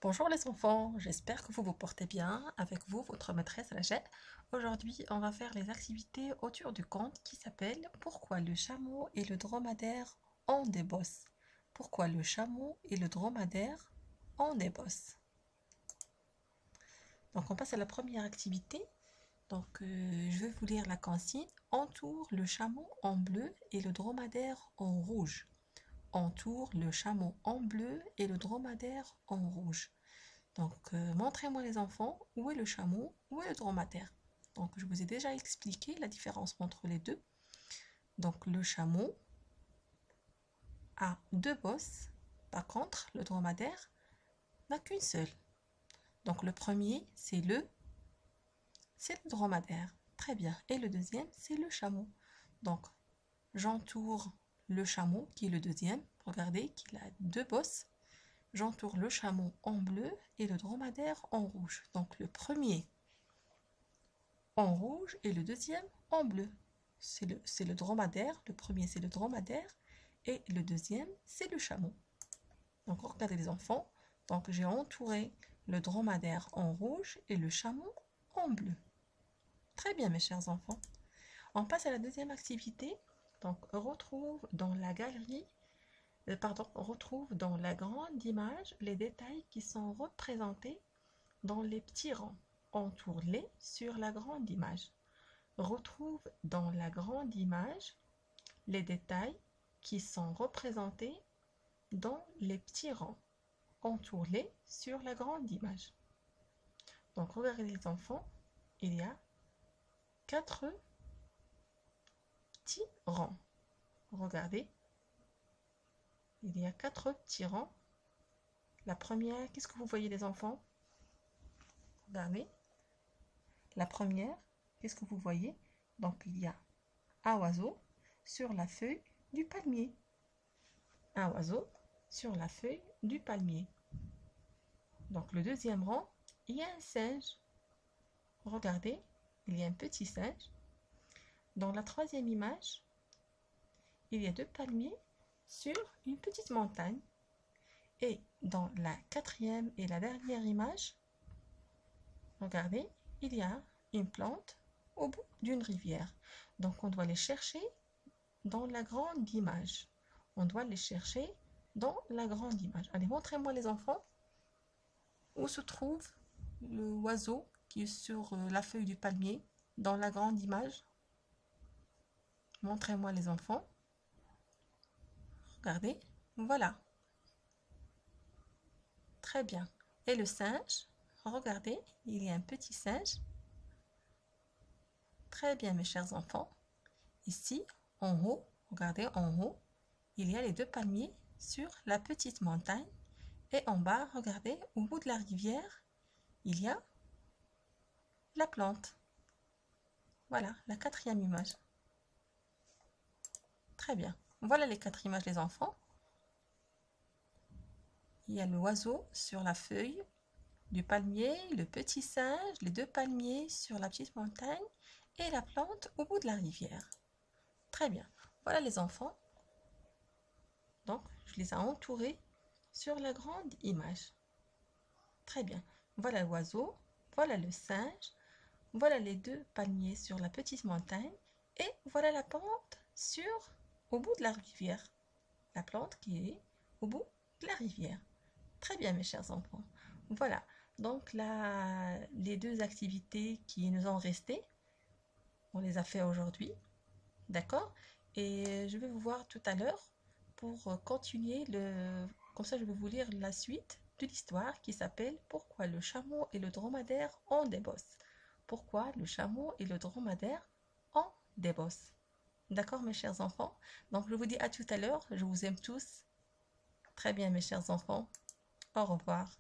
Bonjour les enfants, j'espère que vous vous portez bien. Avec vous, votre maîtresse Rachel. Aujourd'hui, on va faire les activités autour du conte qui s'appelle Pourquoi le chameau et le dromadaire ont des bosses. Pourquoi le chameau et le dromadaire ont des bosses. Donc on passe à la première activité. Je vais vous lire la consigne. Entoure le chameau en bleu et le dromadaire en rouge. Entoure le chameau en bleu et le dromadaire en rouge. Montrez-moi les enfants, où est le chameau, où est le dromadaire. Donc, je vous ai déjà expliqué la différence entre les deux. Donc, le chameau a deux bosses. Par contre, le dromadaire n'a qu'une seule. Donc, le premier, c'est le dromadaire. Très bien. Et le deuxième, c'est le chameau. Donc, j'entoure le chameau, qui est le deuxième. Regardez qu'il a deux bosses. J'entoure le chameau en bleu et le dromadaire en rouge. Donc, le premier en rouge et le deuxième en bleu. C'est le dromadaire. Le premier, c'est le dromadaire et le deuxième, c'est le chameau. Donc, regardez les enfants. Donc, j'ai entouré le dromadaire en rouge et le chameau en bleu. Très bien, mes chers enfants. On passe à la deuxième activité. Donc, retrouve dans la galerie, retrouve dans la grande image les détails qui sont représentés dans les petits rangs. Entoure-les sur la grande image. Retrouve dans la grande image les détails qui sont représentés dans les petits rangs. Entoure-les sur la grande image. Donc, regardez les enfants, il y a 4 petits rangs. Regardez, il y a 4 petits rangs. La première, qu'est-ce que vous voyez les enfants? Regardez. La première, qu'est-ce que vous voyez? Donc, il y a un oiseau sur la feuille du palmier. Un oiseau sur la feuille du palmier. Donc, le deuxième rang, il y a un singe. Regardez, il y a un petit singe. Dans la troisième image, il y a 2 palmiers sur une petite montagne. Et dans la quatrième et la dernière image, regardez, il y a une plante au bout d'une rivière. Donc, on doit les chercher dans la grande image. On doit les chercher dans la grande image. Allez, montrez-moi les enfants. Où se trouve l'oiseau qui est sur la feuille du palmier dans la grande image? Montrez-moi les enfants. Regardez, voilà. Très bien. Et le singe, regardez, il y a un petit singe. Très bien, mes chers enfants. Ici, en haut, regardez, en haut, il y a les 2 palmiers sur la petite montagne. Et en bas, regardez, au bout de la rivière, il y a la plante. Voilà, la quatrième image. Très bien. Voilà les 4 images, les enfants. Il y a l'oiseau sur la feuille du palmier, le petit singe, les 2 palmiers sur la petite montagne et la plante au bout de la rivière. Très bien. Voilà les enfants. Donc, je les ai entourés sur la grande image. Très bien. Voilà l'oiseau, voilà le singe, voilà les 2 palmiers sur la petite montagne et voilà la plante au bout de la rivière. La plante qui est au bout de la rivière. Très bien, mes chers enfants. Voilà. Donc là, les 2 activités qui nous ont resté, on les a fait aujourd'hui. D'accord? Et je vais vous voir tout à l'heure pour continuer Comme ça, je vais vous lire la suite de l'histoire qui s'appelle Pourquoi le chameau et le dromadaire ont des bosses. Pourquoi le chameau et le dromadaire ont des bosses. D'accord, mes chers enfants? Donc, je vous dis à tout à l'heure. Je vous aime tous. Très bien, mes chers enfants. Au revoir.